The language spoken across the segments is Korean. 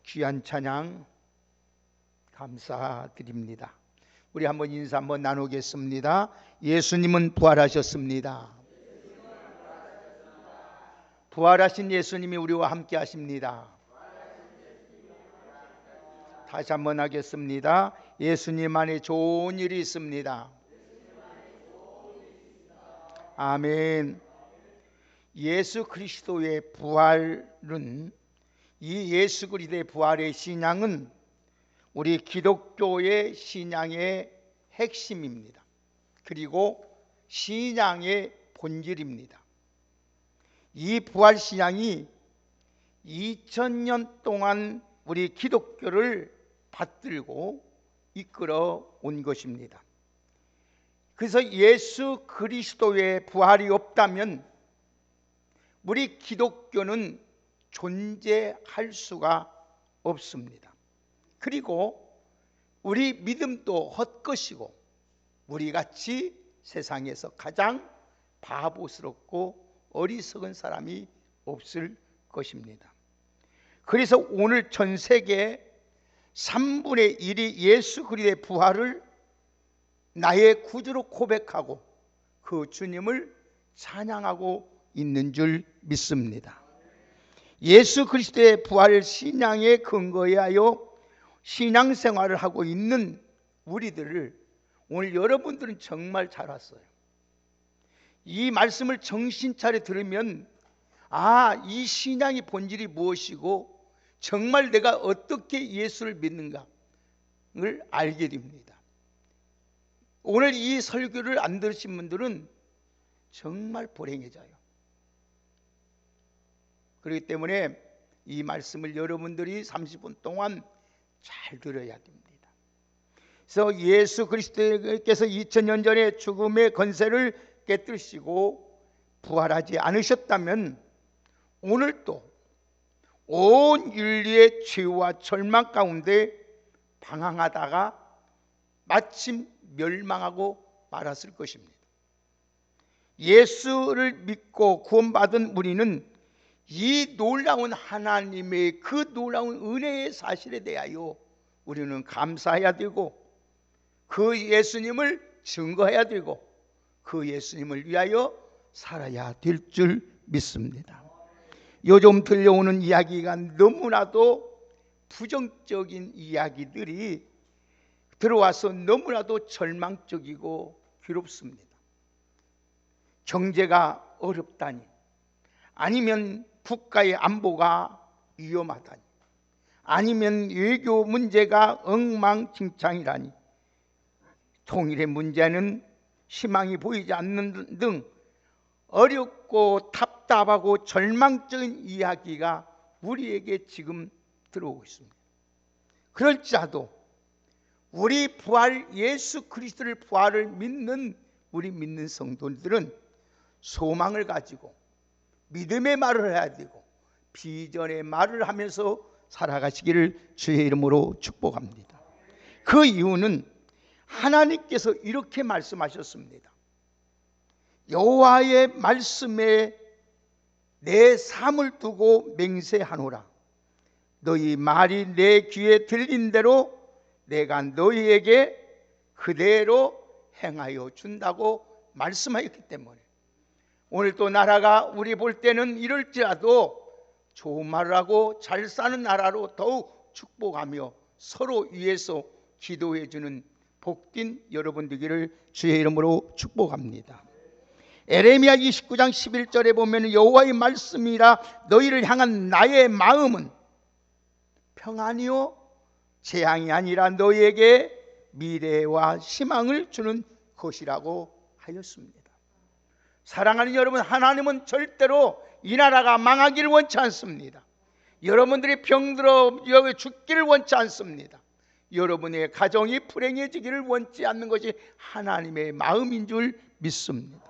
귀한 찬양 감사드립니다. 우리 한번 인사 한번 나누겠습니다. 예수님은 부활하셨습니다. 부활하신 예수님이 우리와 함께 하십니다. 다시 한번 하겠습니다. 예수님 안에 좋은 일이 있습니다. 아멘. 예수 그리스도의 부활은, 이 예수 그리스도의 부활의 신앙은 우리 기독교의 신앙의 핵심입니다. 그리고 신앙의 본질입니다. 이 부활 신앙이 2000년 동안 우리 기독교를 받들고 이끌어 온 것입니다. 그래서 예수 그리스도의 부활이 없다면 우리 기독교는 존재할 수가 없습니다. 그리고 우리 믿음도 헛것이고 우리같이 세상에서 가장 바보스럽고 어리석은 사람이 없을 것입니다. 그래서 오늘 전 세계 3분의 1이 예수 그리스도의 부활을 나의 구주로 고백하고 그 주님을 찬양하고 있는 줄 믿습니다. 예수 그리스도의 부활 신앙에 근거해 하여 신앙생활을 하고 있는 우리들을 오늘 여러분들은 정말 잘 왔어요. 이 말씀을 정신 차려 들으면 이 신앙의 본질이 무엇이고 정말 내가 어떻게 예수를 믿는가를 알게 됩니다. 오늘 이 설교를 안 들으신 분들은 정말 불행해져요. 그렇기 때문에 이 말씀을 여러분들이 30분 동안 잘 들어야 됩니다. 그래서 예수 그리스도께서 2000년 전에 죽음의 권세를 깨뜨리시고 부활하지 않으셨다면 오늘도 온 인류의 죄와 절망 가운데 방황하다가 마침 멸망하고 말았을 것입니다. 예수를 믿고 구원받은 우리는 이 놀라운 하나님의 그 놀라운 은혜의 사실에 대하여 우리는 감사해야 되고 그 예수님을 증거해야 되고 그 예수님을 위하여 살아야 될 줄 믿습니다. 요즘 들려오는 이야기가 너무나도 부정적인 이야기들이 들어와서 너무나도 절망적이고 괴롭습니다. 경제가 어렵다니, 아니면 국가의 안보가 위험하다니, 아니면 외교 문제가 엉망진창이라니, 통일의 문제는 희망이 보이지 않는 등 어렵고 답답하고 절망적인 이야기가 우리에게 지금 들어오고 있습니다. 그럴지라도 우리 부활 예수 그리스도를 부활을 믿는 우리 믿는 성도들은 소망을 가지고 믿음의 말을 해야 되고 비전의 말을 하면서 살아가시기를 주의 이름으로 축복합니다. 그 이유는 하나님께서 이렇게 말씀하셨습니다. 여호와의 말씀에 내 삶을 두고 맹세하노라. 너희 말이 내 귀에 들린 대로 내가 너희에게 그대로 행하여 준다고 말씀하였기 때문에 오늘 또 나라가 우리 볼 때는 이럴지라도 좋은 말을 하고 잘 사는 나라로 더욱 축복하며 서로 위해서 기도해 주는 복된 여러분 되기를 주의 이름으로 축복합니다. 에레미야 29장 11절에 보면 여호와의 말씀이라 너희를 향한 나의 마음은 평안이요 재앙이 아니라 너희에게 미래와 희망을 주는 것이라고 하였습니다. 사랑하는 여러분, 하나님은 절대로 이 나라가 망하기를 원치 않습니다. 여러분들이 병들어 죽기를 원치 않습니다. 여러분의 가정이 불행해지기를 원치 않는 것이 하나님의 마음인 줄 믿습니다.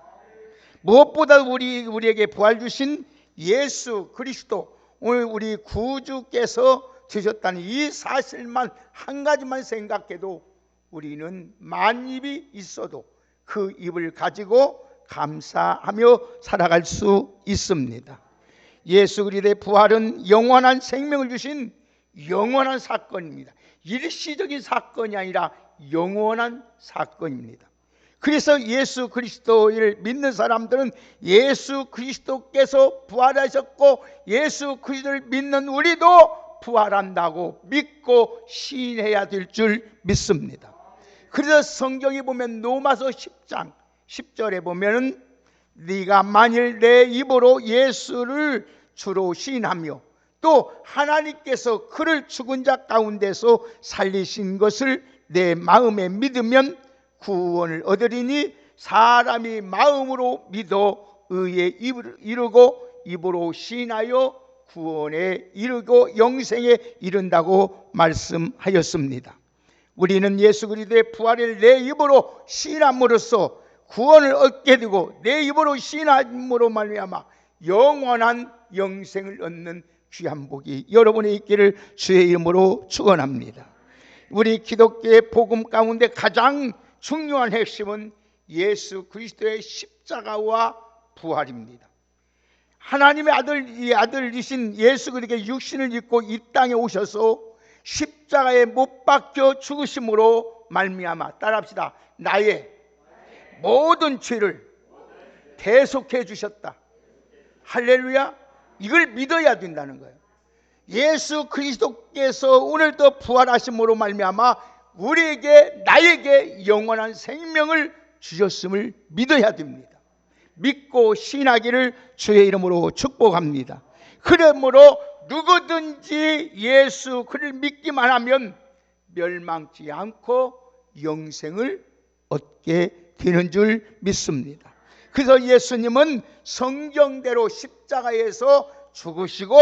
무엇보다 우리에게 부활 주신 예수 그리스도, 오늘 우리 구주께서 주셨다는 이 사실만 한 가지만 생각해도 우리는 만입이 있어도 그 입을 가지고 감사하며 살아갈 수 있습니다. 예수 그리스도의 부활은 영원한 생명을 주신 영원한 사건입니다. 일시적인 사건이 아니라 영원한 사건입니다. 그래서 예수 그리스도를 믿는 사람들은 예수 그리스도께서 부활하셨고 예수 그리스도를 믿는 우리도 부활한다고 믿고 시인해야 될 줄 믿습니다. 그래서 성경에 보면 로마서 10장 10절에 보면은 네가 만일 내 입으로 예수를 주로 시인하며 또 하나님께서 그를 죽은 자 가운데서 살리신 것을 내 마음에 믿으면 구원을 얻으리니 사람이 마음으로 믿어 의에 이르고 입으로 시인하여 구원에 이르고 영생에 이른다고 말씀하였습니다. 우리는 예수 그리스도의 부활을 내 입으로 시인함으로써 구원을 얻게 되고 내 입으로 시인함으로 말미암아 영원한 영생을 얻는 귀한 복이 여러분의 있기를 주의 이름으로 축원합니다. 우리 기독교의 복음 가운데 가장 중요한 핵심은 예수 그리스도의 십자가와 부활입니다. 하나님의 아들이신 예수 그리스도의 육신을 입고 이 땅에 오셔서 십자가에 못 박혀 죽으심으로 말미암아 따라합시다. 나의 모든 죄를 대속해 주셨다. 할렐루야. 이걸 믿어야 된다는 거예요. 예수 그리스도께서 오늘도 부활하심으로 말미암아 우리에게 나에게 영원한 생명을 주셨음을 믿어야 됩니다. 믿고 신하기를 주의 이름으로 축복합니다. 그러므로 누구든지 예수 그를 믿기만 하면 멸망치 않고 영생을 얻게 되는 줄 믿습니다. 그래서 예수님은 성경대로 십자가에서 죽으시고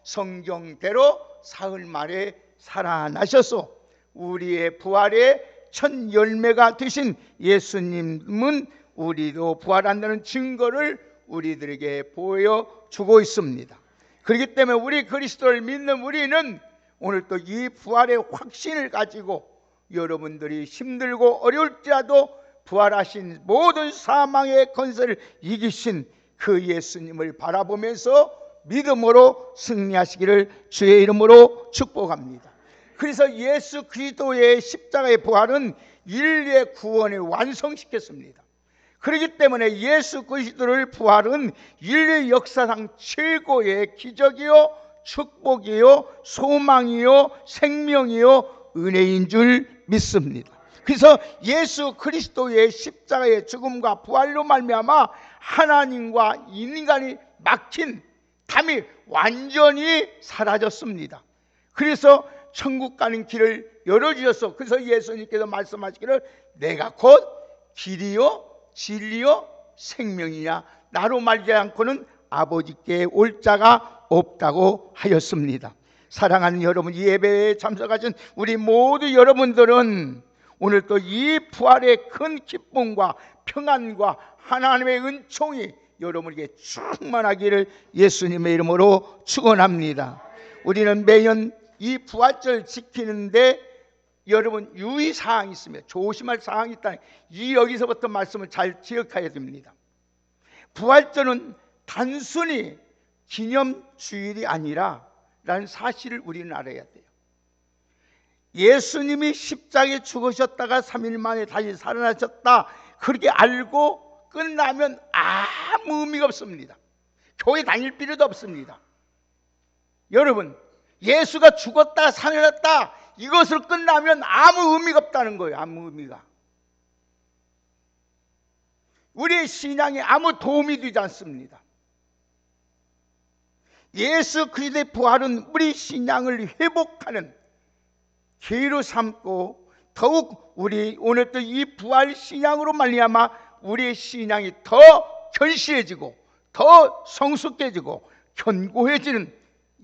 성경대로 사흘 만에 살아나셔서 우리의 부활의 첫 열매가 되신 예수님은 우리도 부활한다는 증거를 우리들에게 보여주고 있습니다. 그렇기 때문에 우리 그리스도를 믿는 우리는 오늘 또 이 부활의 확신을 가지고 여러분들이 힘들고 어려울지라도 부활하신 모든 사망의 권세를 이기신 그 예수님을 바라보면서 믿음으로 승리하시기를 주의 이름으로 축복합니다. 그래서 예수 그리스도의 십자가의 부활은 인류의 구원을 완성시켰습니다. 그렇기 때문에 예수 그리스도를 부활은 인류 역사상 최고의 기적이요 축복이요 소망이요 생명이요 은혜인 줄 믿습니다. 그래서 예수 그리스도의 십자가의 죽음과 부활로 말미암아 하나님과 인간이 막힌 담이 완전히 사라졌습니다. 그래서 천국 가는 길을 열어주셔서 그래서 예수님께서 말씀하시기를 내가 곧 길이요 진리요 생명이냐 나로 말지 않고는 아버지께 올 자가 없다고 하였습니다. 사랑하는 여러분, 이 예배에 참석하신 우리 모두 여러분들은 오늘 또 이 부활의 큰 기쁨과 평안과 하나님의 은총이 여러분에게 충만하기를 예수님의 이름으로 축원합니다. 우리는 매년 이 부활절 지키는데 여러분 유의사항이 있으면 조심할 사항이 있다. 이 여기서부터 말씀을 잘 기억해야 됩니다. 부활절은 단순히 기념주일이 아니라 라는 사실을 우리는 알아야 돼요. 예수님이 십자가에 죽으셨다가 3일 만에 다시 살아나셨다 그렇게 알고 끝나면 아무 의미가 없습니다. 교회 다닐 필요도 없습니다. 여러분 예수가 죽었다 살아났다 이것을 끝나면 아무 의미가 없다는 거예요. 아무 의미가. 우리의 신앙에 아무 도움이 되지 않습니다. 예수 그리스도의 부활은 우리 신앙을 회복하는 기회로 삼고 더욱 우리 오늘 또 이 부활 신앙으로 말미암아 우리의 신앙이 더 견실해지고 더 성숙해지고 견고해지는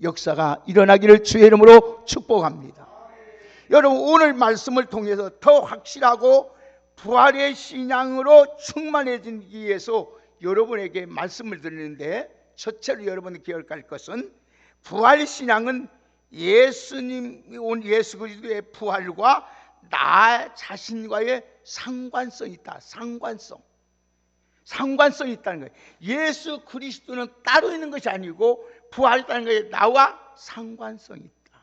역사가 일어나기를 주의 이름으로 축복합니다. 여러분 오늘 말씀을 통해서 더 확실하고 부활의 신앙으로 충만해지기 위해서 여러분에게 말씀을 드리는데 첫째로 여러분이 기억할 것은 부활 신앙은 예수님이 온 예수 그리스도의 부활과 나 자신과의 상관성이 있다. 상관성이 있다는 거예요. 예수 그리스도는 따로 있는 것이 아니고 부활했다는 것에 나와 상관성이 있다.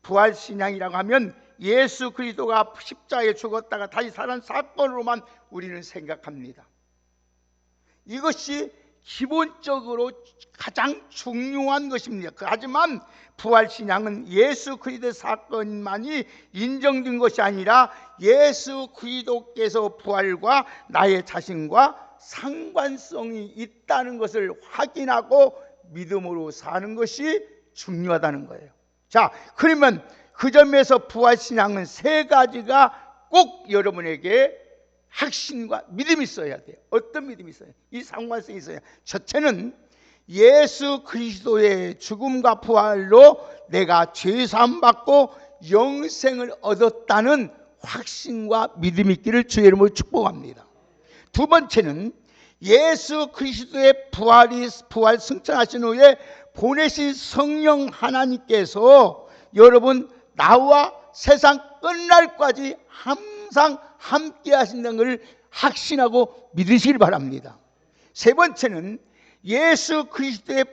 부활신앙이라고 하면 예수 그리스도가 십자가에 죽었다가 다시 살아난 사건으로만 우리는 생각합니다. 이것이 기본적으로 가장 중요한 것입니다. 하지만 부활신앙은 예수 그리스도의 사건만이 인정된 것이 아니라 예수 그리스도께서 부활과 나의 자신과 상관성이 있다는 것을 확인하고 믿음으로 사는 것이 중요하다는 거예요. 자, 그러면 그 점에서 부활신앙은 세 가지가 꼭 여러분에게 확신과 믿음이 있어야 돼요. 어떤 믿음이 있어요? 이 상관성이 있어요. 첫째는 예수 그리스도의 죽음과 부활로 내가 죄사함 받고 영생을 얻었다는 확신과 믿음이 있기를 주의 이름으로 축복합니다. 두 번째는 예수 그리스도의 부활 승천하신 후에 보내신 성령 하나님께서 여러분 나와 세상 끝날까지 항상 함께 하신다는 것을 확신하고 믿으시길 바랍니다. 세 번째는 예수 그리스도의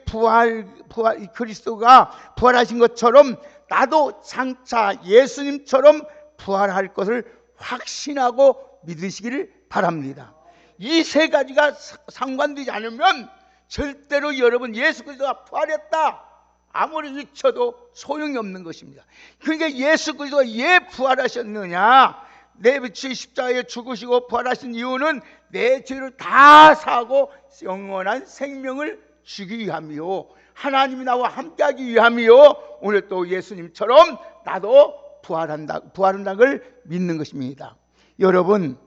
그리스도가 부활하신 것처럼 나도 장차 예수님처럼 부활할 것을 확신하고 믿으시기를 바랍니다. 이 세 가지가 상관되지 않으면 절대로 여러분 예수 그리스도가 부활했다 아무리 외쳐도 소용이 없는 것입니다. 그러니까 예수 그리스도가 왜 부활하셨느냐? 내 죄 십자가에 죽으시고 부활하신 이유는 내 죄를 다 사고 영원한 생명을 주기 위함이요, 하나님이 나와 함께하기 위함이요, 오늘 또 예수님처럼 나도 부활한다는 걸 믿는 것입니다. 여러분,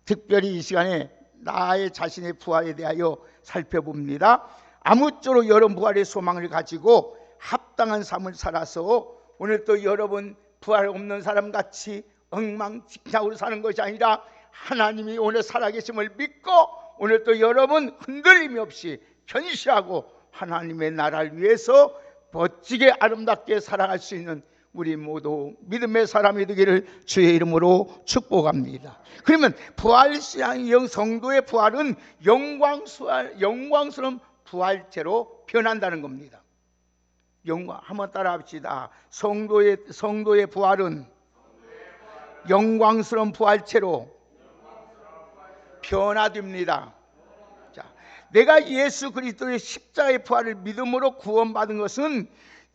특별히 이 시간에 나의 자신의 부활에 대하여 살펴봅니다. 아무쪼록 여러분 부활의 소망을 가지고 합당한 삶을 살아서 오늘 또 여러분 부활 없는 사람같이 엉망진창으로 사는 것이 아니라 하나님이 오늘 살아계심을 믿고 오늘 또 여러분 흔들림이 없이 견실하고 하나님의 나라를 위해서 멋지게 아름답게 살아갈 수 있는 우리 모두 믿음의 사람이 되기를 주의 이름으로 축복합니다. 그러면 부활신앙 성도의 부활은 영광스러운 부활체로 변한다는 겁니다. 한번 따라합시다. 성도의 부활은 영광스러운 부활체로 변화됩니다. 자, 내가 예수 그리스도의 십자가의 부활을 믿음으로 구원받은 것은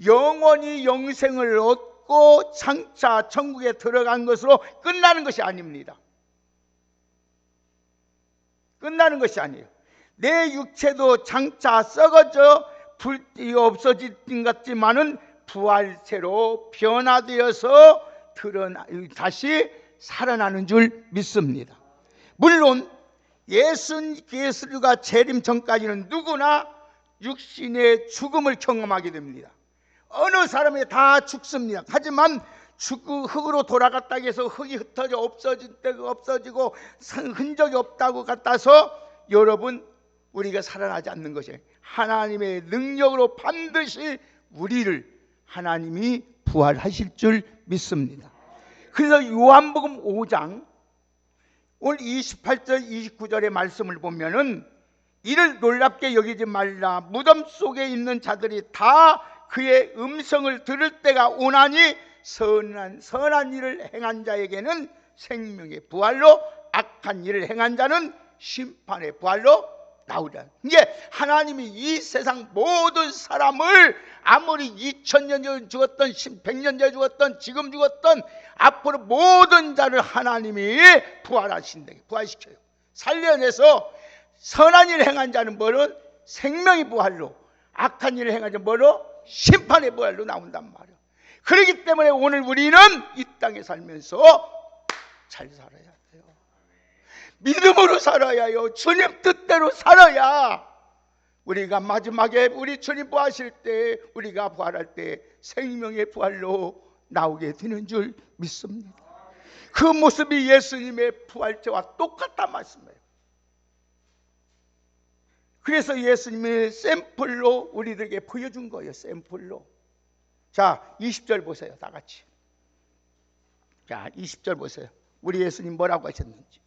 영원히 영생을 얻고 장차 천국에 들어간 것으로 끝나는 것이 아닙니다. 끝나는 것이 아니에요. 내 육체도 장차 썩어져 불이 없어진 것 같지만은 부활체로 변화되어서 다시 살아나는 줄 믿습니다. 물론 예수가 재림 전까지는 누구나 육신의 죽음을 경험하게 됩니다. 어느 사람이 다 죽습니다. 하지만 흙으로 돌아갔다 해서 흙이 흩어져 없어지고 흔적이 없다고 같아서 여러분 우리가 살아나지 않는 것이 하나님의 능력으로 반드시 우리를 하나님이 부활하실 줄 믿습니다. 그래서 요한복음 5장 오늘 28절 29절의 말씀을 보면은 이를 놀랍게 여기지 말라. 무덤 속에 있는 자들이 다 그의 음성을 들을 때가 오나니 선한 일을 행한 자에게는 생명의 부활로 악한 일을 행한 자는 심판의 부활로 나오리라. 이게 하나님이 이 세상 모든 사람을 아무리 2000년 전에 죽었던 100년 전에 죽었던 지금 죽었던 앞으로 모든 자를 하나님이 부활시켜요. 살려내서 선한 일을 행한 자는 뭐는 생명의 부활로, 악한 일을 행한 자는 뭐로 심판의 부활로 나온단 말이에요. 그렇기 때문에 오늘 우리는 이 땅에 살면서 잘 살아야 돼요. 믿음으로 살아야 해요. 주님 뜻대로 살아야 우리가 마지막에 우리 주님 부활하실 때, 우리가 부활할 때 생명의 부활로 나오게 되는 줄 믿습니다. 그 모습이 예수님의 부활체와 똑같단 말씀이에요. 그래서 예수님이 샘플로 우리들에게 보여준 거예요. 샘플로. 자, 20절 보세요. 다 같이. 자, 20절 보세요. 우리 예수님 뭐라고 하셨는지.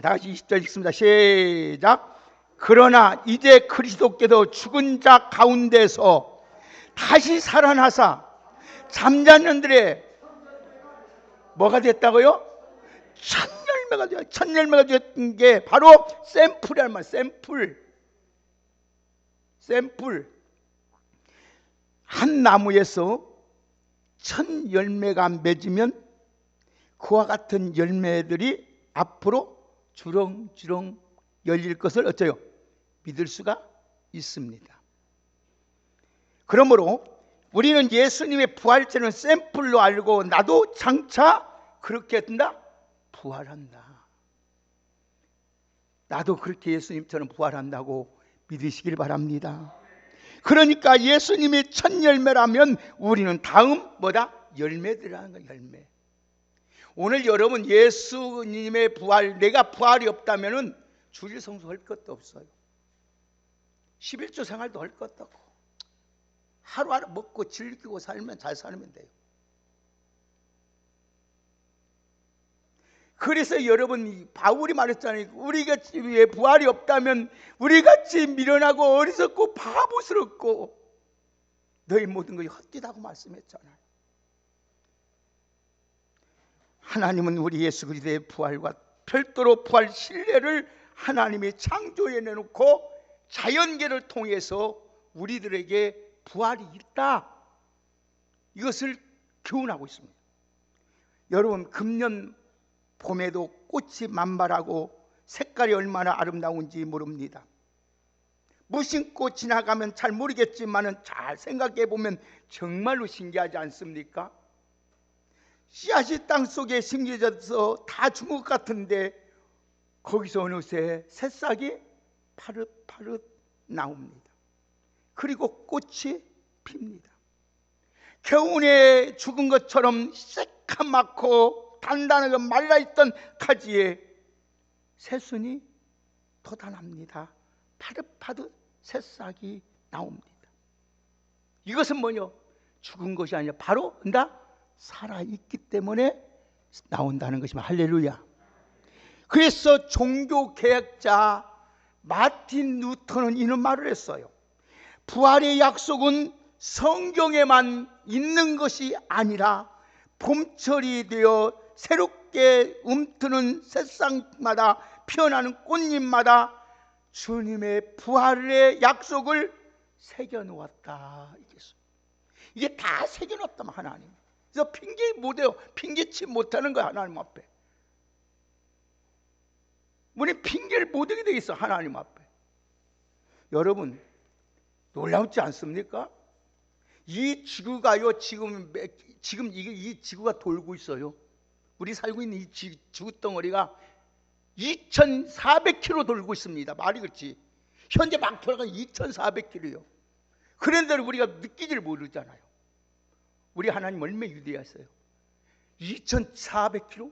다 같이 20절 읽습니다. 시작. 그러나 이제 그리스도께서 죽은 자 가운데서 다시 살아나사 잠자는들의 뭐가 됐다고요? 첫 열매가 되어, 첫 열매가 되었던 게 바로 샘플이란 말이에요. 샘플. 한 나무에서 첫 열매가 맺으면 그와 같은 열매들이 앞으로 주렁주렁 열릴 것을 어째요? 믿을 수가 있습니다. 그러므로 우리는 예수님의 부활체는 샘플로 알고 나도 장차 그렇게 된다? 부활한다. 나도 그렇게 예수님처럼 부활한다고 믿으시길 바랍니다. 그러니까 예수님이 첫 열매라면 우리는 다음 뭐다? 열매들이라는 거야. 열매. 오늘 여러분 예수님의 부활, 내가 부활이 없다면 주일 성수 할 것도 없어요. 11조 생활도 할 것도 없고 하루하루 먹고 즐기고 살면 잘 살면 돼요. 그래서 여러분 바울이 말했잖아요. 우리같이 왜 부활이 없다면 우리같이 미련하고 어리석고 바보스럽고 너희 모든 것이 헛되다고 말씀했잖아요. 하나님은 우리 예수 그리스도의 부활과 별도로 부활 신뢰를 하나님이 창조해 내놓고 자연계를 통해서 우리들에게 부활이 있다, 이것을 교훈하고 있습니다. 여러분 금년 봄에도 꽃이 만발하고 색깔이 얼마나 아름다운지 모릅니다. 무심코 지나가면 잘 모르겠지만 잘 생각해 보면 정말로 신기하지 않습니까? 씨앗이 땅속에 심겨져서 다 죽은 것 같은데 거기서 어느새 새싹이 파릇파릇 나옵니다. 그리고 꽃이 핍니다. 겨울에 죽은 것처럼 새카맣고 단단하게 말라있던 가지에 새순이 돋아납니다. 파릇파릇 새싹이 나옵니다. 이것은 뭐냐? 죽은 것이 아니라 바로 살아있기 때문에 나온다는 것입니다. 할렐루야. 그래서 종교개혁자 마틴 루터는 이런 말을 했어요. 부활의 약속은 성경에만 있는 것이 아니라 봄철이 되어 새롭게 움트는 새싹마다 피어나는 꽃잎마다 주님의 부활의 약속을 새겨놓았다. 이게 다 새겨놓았다면 하나님. 그래서 핑계 못해요. 핑계치 못하는 거야 하나님 앞에. 우리 핑계를 못하게 돼 있어 하나님 앞에. 여러분 놀랍지 않습니까? 이 지구가요 지금 이 지구가 돌고 있어요. 우리 살고 있는 이 지구 덩어리가 2,400km 돌고 있습니다. 말이 그렇지. 현재 막 돌아가는 2,400km요. 그런데 우리가 느끼지를 모르잖아요. 우리 하나님 얼마나 위대하세요. 2,400km?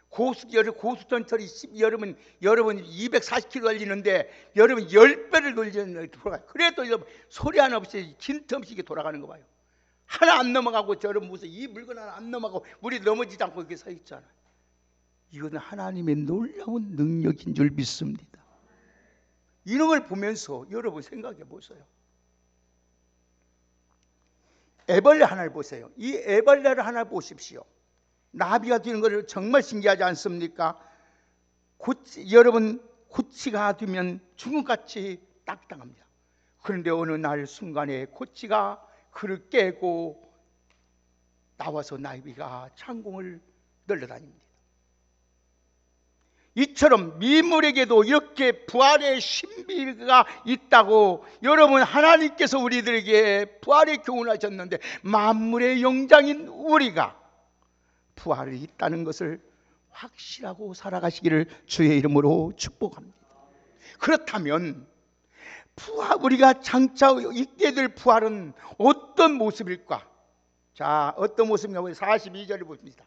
고수전철이 여러분 240km 달리는데 여러분 10배를 돌아가요. 그래도 소리 하나 없이 힌트 없이 돌아가는 거 봐요. 하나 안 넘어가고 저런 무슨 이 물건 하나 안 넘어가고 우리 넘어지지 않고 이렇게 서 있잖아요. 이거는 하나님의 놀라운 능력인 줄 믿습니다. 이런 걸 보면서 여러분 생각해 보세요. 애벌레 하나를 보세요. 이 애벌레를 하나 보십시오. 나비가 되는 것을 정말 신기하지 않습니까? 여러분 고치가 되면 죽음같이 딱딱합니다. 그런데 어느 날 순간에 고치가 그를 깨고 나와서 나비가 창공을 늘러다닙니다. 이처럼 미물에게도 이렇게 부활의 신비가 있다고 여러분 하나님께서 우리들에게 부활의 교훈하셨는데 만물의 영장인 우리가 부활이 있다는 것을 확실하고 살아가시기를 주의 이름으로 축복합니다. 그렇다면 우리가 장차 있게 될 부활은 어떤 모습일까? 자, 어떤 모습인가? 42절을 보십니다.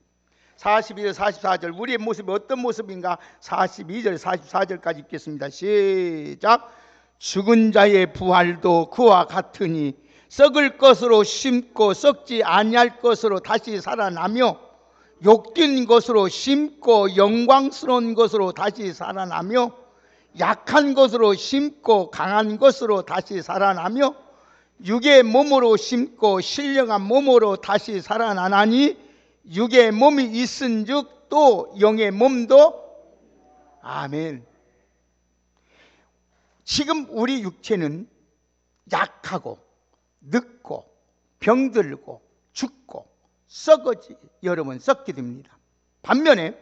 42절, 44절 우리의 모습이 어떤 모습인가? 42절, 44절까지 읽겠습니다. 시작. 죽은 자의 부활도 그와 같으니 썩을 것으로 심고 썩지 아니할 것으로 다시 살아나며 욕된 것으로 심고 영광스러운 것으로 다시 살아나며 약한 것으로 심고 강한 것으로 다시 살아나며 육의 몸으로 심고 신령한 몸으로 다시 살아나나니 육의 몸이 있은즉 또 영의 몸도 아멘. 지금 우리 육체는 약하고 늙고 병들고 죽고 썩어지 여러분 썩게 됩니다. 반면에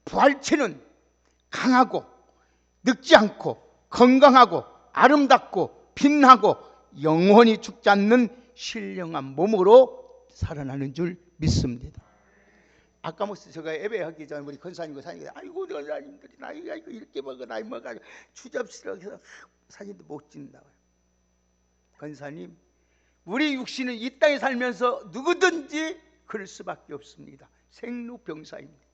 부활체는 강하고 늙지 않고 건강하고 아름답고 빛나고 영원히 죽지 않는 신령한 몸으로 살아나는 줄 믿습니다. 아까 제가 예배하기 전에 우리 권사님과 사님이 아이고 권사님들이 나이가 이렇게 먹어 나이 먹어 추잡스러워서 사진도 못 찍는다고요. 권사님, 우리 육신은 이 땅에 살면서 누구든지 그럴 수밖에 없습니다. 생로병사입니다.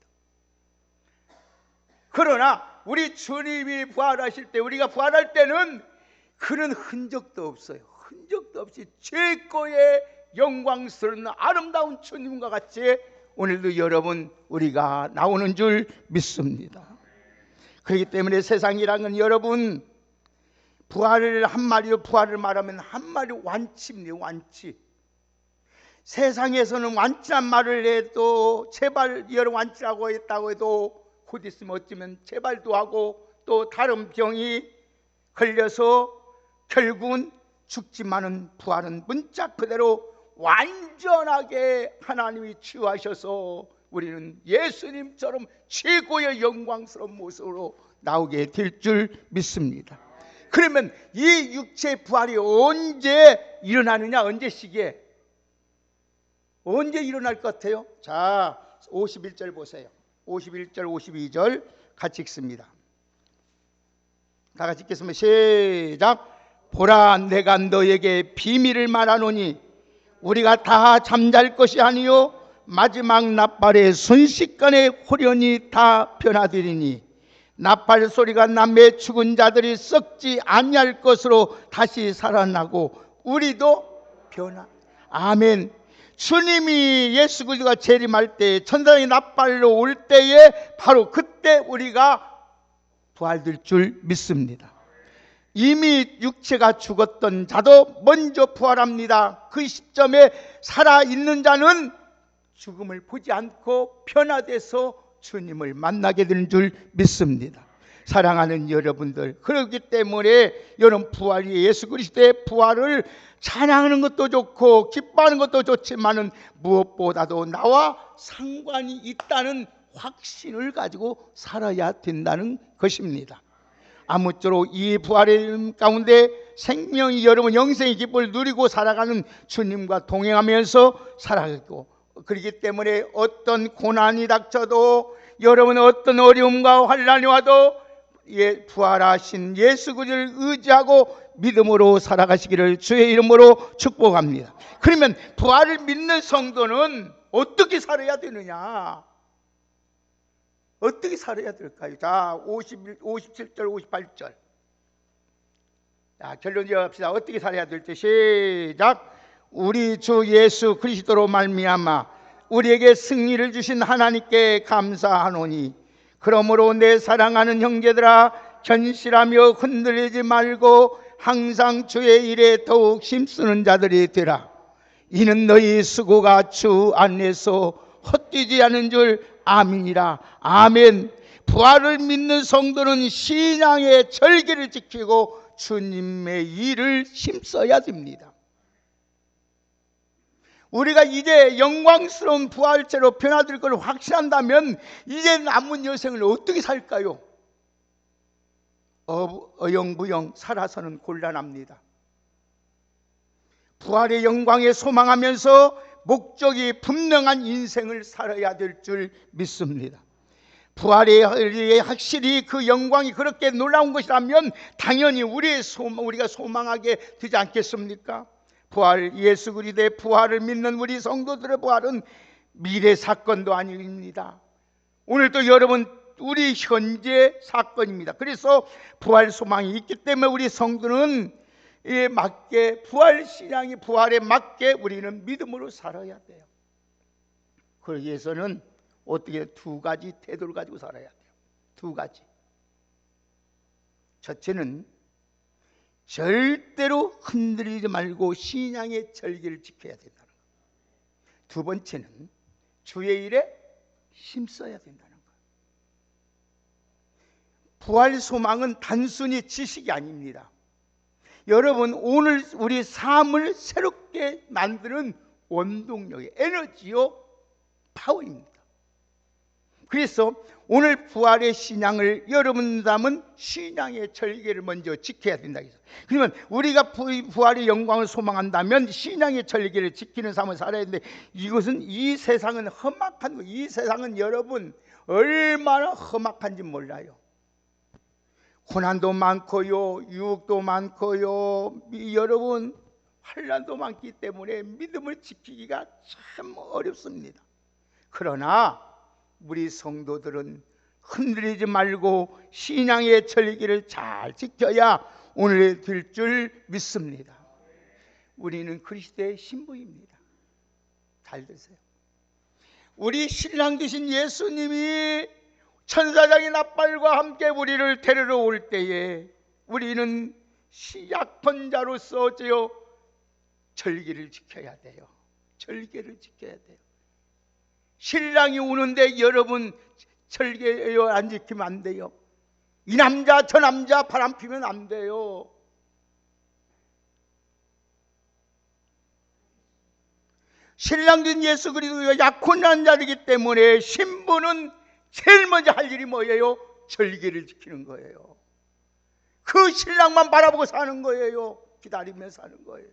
그러나 우리 주님이 부활하실 때, 우리가 부활할 때는 그런 흔적도 없어요. 흔적도 없이 최고의 영광스러운 아름다운 주님과 같이 오늘도 여러분 우리가 나오는 줄 믿습니다. 그렇기 때문에 세상이라는 여러분 부활을 한마디로 부활을 말하면 한마디 완치입니다. 완치. 세상에서는 완치란 말을 해도 제발 여러분 완치라고 했다고 해도 곧 있으면 어쩌면 재발도 하고 또 다른 병이 걸려서 결국은 죽지만은 부활은 문자 그대로 완전하게 하나님이 치유하셔서 우리는 예수님처럼 최고의 영광스러운 모습으로 나오게 될 줄 믿습니다. 그러면 이 육체 부활이 언제 일어나느냐? 언제 시기에? 언제 일어날 것 같아요? 자, 51절 보세요. 51절 52절 같이 읽습니다. 다 같이 읽겠습니다. 시작. 보라, 내가 너에게 비밀을 말하노니 우리가 다 잠잘 것이 아니요 마지막 나팔의 순식간에 호련히 다 변화되리니 나팔 소리가 나매 죽은 자들이 썩지 아니할 것으로 다시 살아나고 우리도 변화. 아멘. 주님이 예수 그리스도가 재림할 때 천사의 나팔로 올 때에 바로 그때 우리가 부활될 줄 믿습니다. 이미 육체가 죽었던 자도 먼저 부활합니다. 그 시점에 살아있는 자는 죽음을 보지 않고 변화돼서 주님을 만나게 되는 줄 믿습니다. 사랑하는 여러분들, 그렇기 때문에 여러분 부활이 예수 그리스도의 부활을 찬양하는 것도 좋고 기뻐하는 것도 좋지만은 무엇보다도 나와 상관이 있다는 확신을 가지고 살아야 된다는 것입니다. 아무쪼록 이 부활의 가운데 생명이 여러분 영생의 기쁨을 누리고 살아가는 주님과 동행하면서 살아가고, 그렇기 때문에 어떤 고난이 닥쳐도 여러분 어떤 어려움과 환난이 와도 부활하신 예수 그리스도를 의지하고 믿음으로 살아가시기를 주의 이름으로 축복합니다. 그러면 부활을 믿는 성도는 어떻게 살아야 되느냐? 어떻게 살아야 될까요? 자, 57절 58절. 자, 결론 지어갑시다. 어떻게 살아야 될지 시작. 우리 주 예수 그리스도로 말미암아 우리에게 승리를 주신 하나님께 감사하노니 그러므로 내 사랑하는 형제들아 견실하며 흔들리지 말고 항상 주의 일에 더욱 힘쓰는 자들이 되라. 이는 너희 수고가 주 안에서 헛되지 않은 줄 아멘이라. 아멘. 부활을 믿는 성도는 신앙의 절개를 지키고 주님의 일을 힘써야 됩니다. 우리가 이제 영광스러운 부활체로 변화될 것을 확신한다면 이제 남은 여생을 어떻게 살까요? 어영부영 살아서는 곤란합니다. 부활의 영광에 소망하면서 목적이 분명한 인생을 살아야 될 줄 믿습니다. 부활의 확실히 그 영광이 그렇게 놀라운 것이라면 당연히 우리가 소망하게 되지 않겠습니까? 부활, 예수 그리스도의 부활을 믿는 우리 성도들의 부활은 미래 사건도 아닙니다. 오늘도 여러분 우리 현재 사건입니다. 그래서 부활 소망이 있기 때문에 우리 성도는 이에 맞게 부활 신앙이 부활에 맞게 우리는 믿음으로 살아야 돼요. 그러기 위해서는 어떻게 두 가지 태도를 가지고 살아야 돼요. 두 가지. 첫째는 절대로 흔들리지 말고 신앙의 절기를 지켜야 된다는 것. 두 번째는 주의 일에 힘써야 된다는 것. 부활 소망은 단순히 지식이 아닙니다. 여러분, 오늘 우리 삶을 새롭게 만드는 원동력의 에너지요, 파워입니다. 그래서 오늘 부활의 신앙을 여러분 담은 신앙의 절개를 먼저 지켜야 된다. 그러면 우리가 부활의 영광을 소망한다면 신앙의 절개를 지키는 삶을 살아야 되는데, 이것은 이 세상은 험악한 거. 이 세상은 여러분 얼마나 험악한지 몰라요. 고난도 많고요, 유혹도 많고요, 여러분 환난도 많기 때문에 믿음을 지키기가 참 어렵습니다. 그러나 우리 성도들은 흔들리지 말고 신앙의 절기를 잘 지켜야 오늘에 될 줄 믿습니다. 우리는 그리스도의 신부입니다. 잘 들으세요. 우리 신랑 되신 예수님이 천사장의 나팔과 함께 우리를 데리러 올 때에 우리는 약혼자로서 절기를 지켜야 돼요. 절기를 지켜야 돼요. 신랑이 오는데 여러분 절개 안 지키면 안 돼요. 이 남자 저 남자 바람 피면 안 돼요. 신랑된 예수 그리스도가 약혼한 자이기 때문에 신부는 제일 먼저 할 일이 뭐예요? 절기를 지키는 거예요. 그 신랑만 바라보고 사는 거예요. 기다리며 사는 거예요.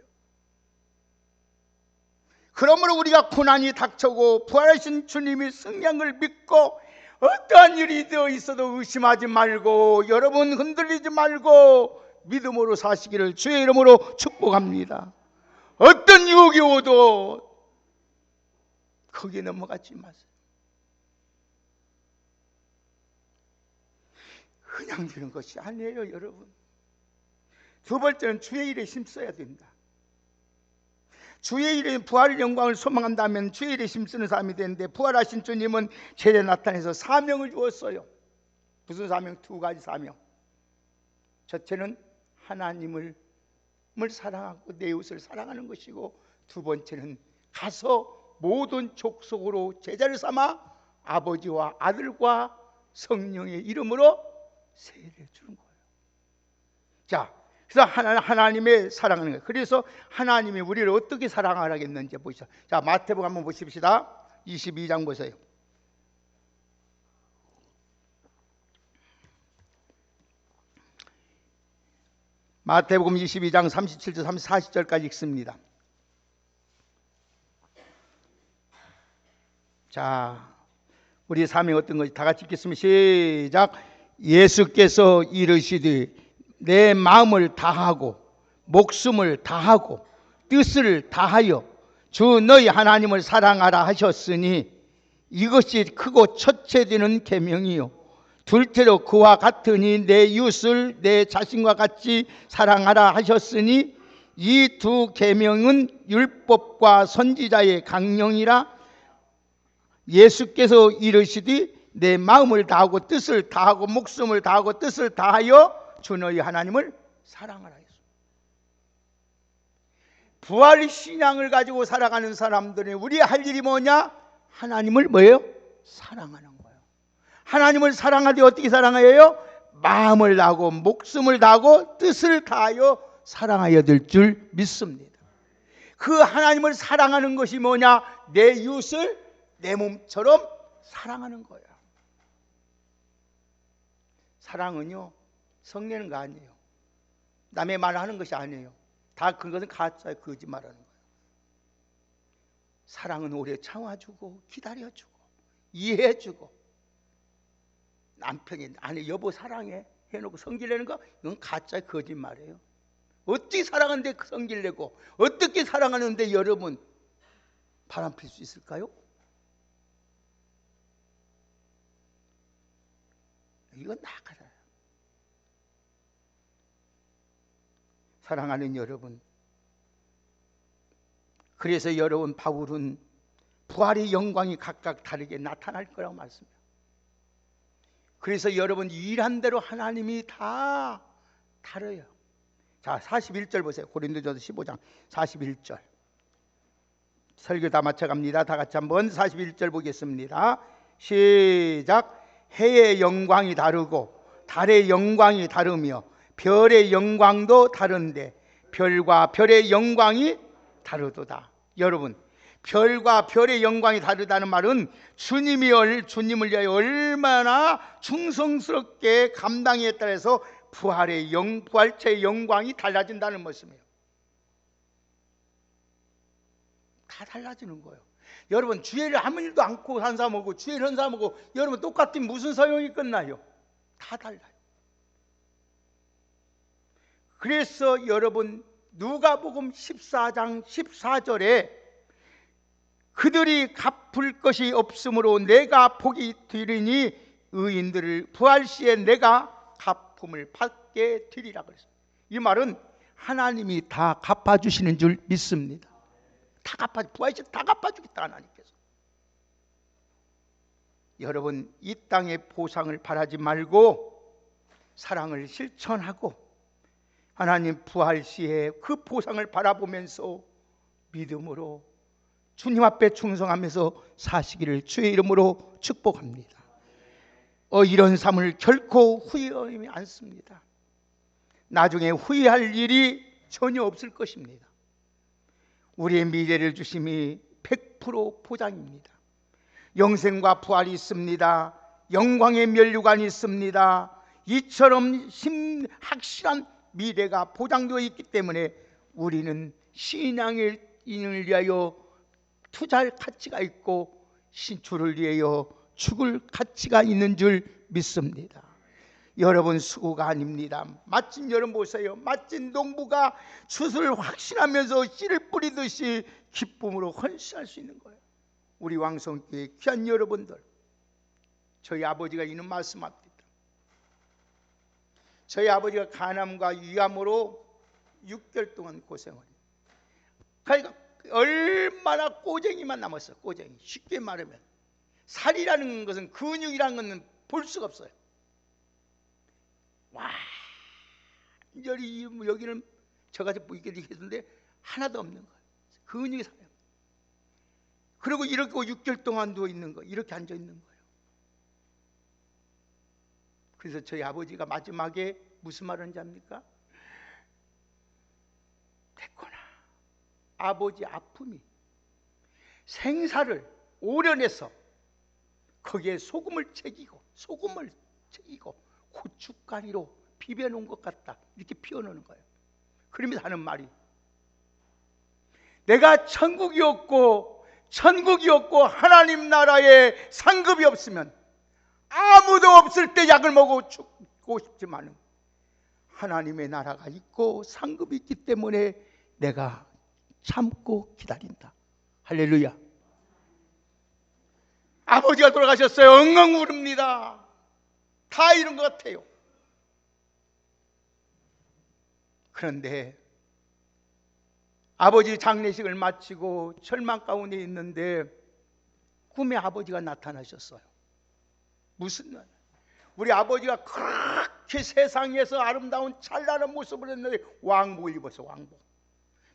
그러므로 우리가 고난이 닥쳐고 부활하신 주님이 승리한 걸 믿고 어떠한 일이 되어 있어도 의심하지 말고 여러분 흔들리지 말고 믿음으로 사시기를 주의 이름으로 축복합니다. 어떤 유혹이 오도 거기에 넘어가지 마세요. 그냥 되는 것이 아니에요, 여러분. 두 번째는 주의 일에 힘써야 된다. 주의 일에 부활의 영광을 소망한다면 주의 일에 힘쓰는 사람이 되는데, 부활하신 주님은 제때 나타내서 사명을 주었어요. 무슨 사명? 두 가지 사명. 첫째는 하나님을 사랑하고 내 이웃을 사랑하는 것이고, 두 번째는 가서 모든 족속으로 제자를 삼아 아버지와 아들과 성령의 이름으로 세례를 주는 거예요. 자, 그래서 하나님의 사랑하는 거예요. 그래서 하나님이 우리를 어떻게 사랑하겠는지 보시죠. 자, 마태복음 한번 보십시다. 22장 보세요. 마태복음 22장 37절 40절까지 읽습니다. 자, 우리의 삶이 어떤 것이 다 같이 읽겠습니다. 시작. 예수께서 이르시되 내 마음을 다하고 목숨을 다하고 뜻을 다하여 주 너희 하나님을 사랑하라 하셨으니 이것이 크고 첫째 되는 계명이요 둘째로 그와 같으니 내 이웃을 내 자신과 같이 사랑하라 하셨으니 이 두 계명은 율법과 선지자의 강령이라. 예수께서 이르시되 내 마음을 다하고 뜻을 다하고 목숨을 다하고 뜻을 다하여 주 너희 하나님을 사랑하라 했습니다. 부활 신앙을 가지고 살아가는 사람들은 우리 할 일이 뭐냐? 하나님을 뭐예요? 사랑하는 거예요. 하나님을 사랑하되 어떻게 사랑해요? 마음을 다하고 목숨을 다하고 뜻을 다하여 사랑하여 될 줄 믿습니다. 그 하나님을 사랑하는 것이 뭐냐? 내 이웃을 내 몸처럼 사랑하는 거야. 사랑은요 성내는 거 아니에요. 남의 말을 하는 것이 아니에요. 다 그것은 가짜예요. 거짓말하는 거예요. 사랑은 오래 참아주고 기다려주고 이해해주고, 남편이 아내 여보 사랑해 해놓고 성질내는 거, 이건 가짜의 거짓말이에요. 어떻게 사랑하는데 성질내고 어떻게 사랑하는데 여러분 바람필 수 있을까요? 이건 나가다. 사랑하는 여러분, 그래서 여러분 바울은 부활의 영광이 각각 다르게 나타날 거라고 말씀해요. 그래서 여러분 일한 대로 하나님이 다 다르요. 자, 41절 보세요. 고린도전서 15장 41절. 설교 다 마쳐갑니다. 다 같이 한번 41절 보겠습니다. 시작. 해의 영광이 다르고 달의 영광이 다르며 별의 영광도 다른데 별과 별의 영광이 다르도다. 여러분, 별과 별의 영광이 다르다는 말은 주님을 위하여 얼마나 충성스럽게 감당에 따라서 부활체의 영광이 달라진다는 것입니다. 다 달라지는 거예요. 여러분, 주의를 아무 일도 않고 한 사람하고 주의를 한 사람하고 여러분 똑같으면 무슨 소용이 끝나요? 다 달라요. 그래서 여러분, 누가복음 14장 14절에 그들이 갚을 것이 없으므로 내가 복이 되리니 의인들을 부활시에 내가 갚음을 받게 되리라 그랬어요. 이 말은 하나님이 다 갚아주시는 줄 믿습니다. 부활시에 다 갚아주겠다 하나님께서. 여러분, 이 땅의 보상을 바라지 말고 사랑을 실천하고 하나님 부활시에 그 보상을 바라보면서 믿음으로 주님 앞에 충성하면서 사시기를 주의 이름으로 축복합니다. 이런 삶을 결코 후회하지 않습니다. 나중에 후회할 일이 전혀 없을 것입니다. 우리의 미래를 주심이 100% 보장입니다. 영생과 부활이 있습니다. 영광의 면류관이 있습니다. 이처럼 확실한 미래가 보장되어 있기 때문에 우리는 신앙을 위하여 투자할 가치가 있고 주를 위하여 죽을 가치가 있는 줄 믿습니다. 여러분, 수고가 아닙니다. 마침 여러분 보세요. 마침 농부가 슛을 확신하면서 씨를 뿌리듯이 기쁨으로 헌신할 수 있는 거예요. 우리 왕성교회 귀한 여러분들, 저희 아버지가 이는 말씀합니다. 저희 아버지가 간암과 위암으로 6개월 동안 고생을 해요. 그러니까 얼마나 꼬쟁이만 남았어요. 꼬쟁이. 쉽게 말하면 살이라는 것은, 근육이라는 것은 볼 수가 없어요. 완전히 여기는 저같이 보이게 되겠는데 하나도 없는 거예요. 근육이 살아요. 그리고 이렇게 6개월 동안 누워 있는 거, 이렇게 앉아 있는 거예요. 그래서 저희 아버지가 마지막에 무슨 말을 하는지 압니까? 됐구나. 아버지 아픔이 생사를 오려내서 거기에 소금을 채기고 고춧가루로 비벼놓은 것 같다, 이렇게 표현하는 거예요. 그러면서 하는 말이, 내가 천국이 없고 하나님 나라에 상급이 없으면 아무도 없을 때 약을 먹고 죽고 싶지만 하나님의 나라가 있고 상급이 있기 때문에 내가 참고 기다린다. 할렐루야. 아버지가 돌아가셨어요. 엉엉 울읍니다. 다 이런 것 같아요. 그런데 아버지 장례식을 마치고 절망 가운데 있는데 꿈에 아버지가 나타나셨어요. 무슨 날? 우리 아버지가 그렇게 세상에서 아름다운 찬란한 모습을 했는데 왕복을 입었어. 왕복.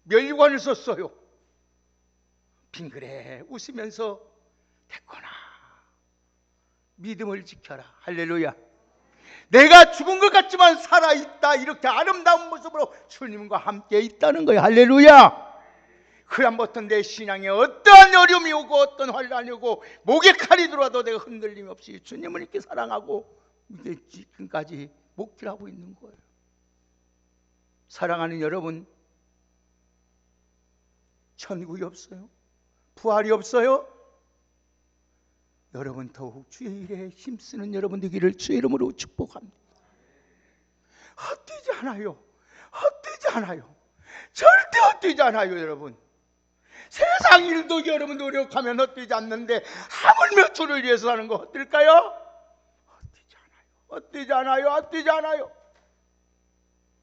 면류관을 썼어요. 빙그레 웃으면서 됐구나. 믿음을 지켜라. 할렐루야. 내가 죽은 것 같지만 살아있다. 이렇게 아름다운 모습으로 주님과 함께 있다는 거예요. 할렐루야. 그다음부터 내 신앙에 어떠한 어려움이 오고 어떤 환란이 오고 목에 칼이 들어와도 내가 흔들림 없이 주님을 이렇게 사랑하고 이제 지금까지 목표를 하고 있는 거예요. 사랑하는 여러분, 천국이 없어요? 부활이 없어요? 여러분, 더욱 주의 일에 힘쓰는 여러분 되기를 주의 이름으로 축복합니다. 헛되지 않아요. 헛되지 않아요. 절대 헛되지 않아요. 여러분, 세상 일도 여러분 노력하면 헛되지 않는데 하물며 주를 위해서 하는 거 헛될까요? 헛되지 않아요. 헛되지 않아요. 헛되지 않아요.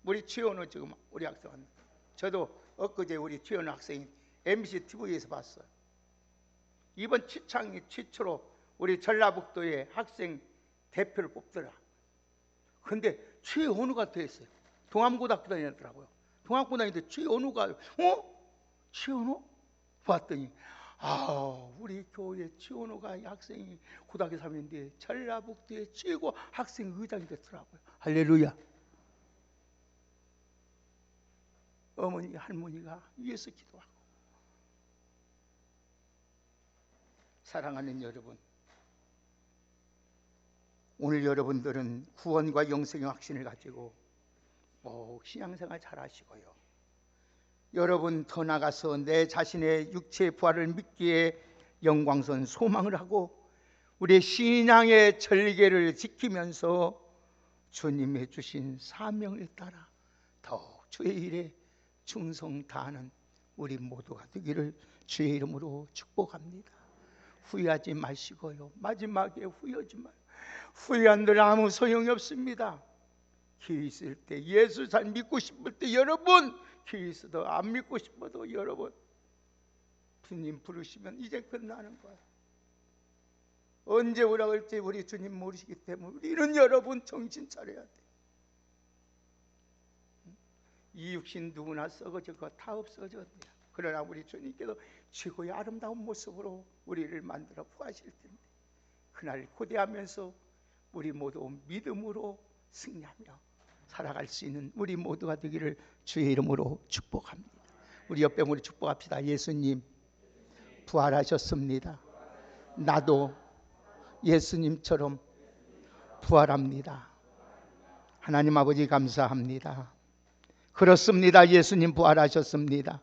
우리 최원우 지금 우리 학생 왔는데, 저도 엊그제 우리 최원우 학생이 MBC TV에서 봤어요. 이번 취창이 최초로 우리 전라북도의 학생 대표를 뽑더라. 근데 최원우가 됐어요. 동암고등학교 다녔더라고요. 동암고등학교 다니는데 최연우가 최연우? 봤더니 우리 교회 최연우가 학생이 고등학교 3년인데 전라북도의 최고 학생 의장이 됐더라고요. 할렐루야. 어머니 할머니가 위에서 기도하고. 사랑하는 여러분, 오늘 여러분들은 구원과 영생의 확신을 가지고 꼭 신앙생활 잘 하시고요. 여러분 더 나가서 내 자신의 육체의 부활을 믿기에 영광선 소망을 하고 우리의 신앙의 절개를 지키면서 주님의 주신 사명을 따라 더욱 주의 일에 충성 다하는 우리 모두가 되기를 주의 이름으로 축복합니다. 후회하지 마시고요. 마지막에 후회하지 마요. 후회한들 아무 소용이 없습니다. 기회 있을 때, 예수 잘 믿고 싶을 때 여러분, 기회 있어도 안 믿고 싶어도 여러분, 주님 부르시면 이제 끝나는 거예요. 언제 오라 할지 우리 주님 모르시기 때문에 우리는 여러분 정신 차려야 돼. 이 육신 누구나 썩어질 거 다 없어져야 돼요. 그러나 우리 주님께서 최고의 아름다운 모습으로 우리를 만들어 구하실 텐데 그날 고대하면서 우리 모두 믿음으로 승리하며 살아갈 수 있는 우리 모두가 되기를 주의 이름으로 축복합니다. 우리 옆에 우리 축복합시다. 예수님 부활하셨습니다. 나도 예수님처럼 부활합니다. 하나님 아버지 감사합니다. 그렇습니다. 예수님 부활하셨습니다.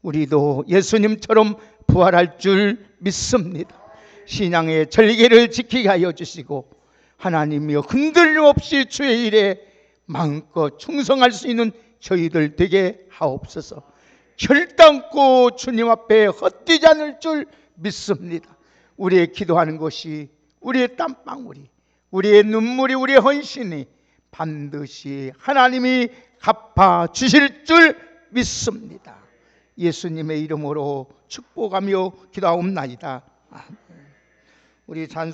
우리도 예수님처럼 부활할 줄 믿습니다. 신앙의 절개를 지키게 하여 주시고 하나님이여 흔들림 없이 주의 일에 마음껏 충성할 수 있는 저희들 되게 하옵소서. 결단코 주님 앞에 헛되지 않을 줄 믿습니다. 우리의 기도하는 것이 우리의 땀방울이, 우리의 눈물이, 우리의 헌신이 반드시 하나님이 갚아 주실 줄 믿습니다. 예수님의 이름으로 축복하며 기도하옵나이다. 우리 찬송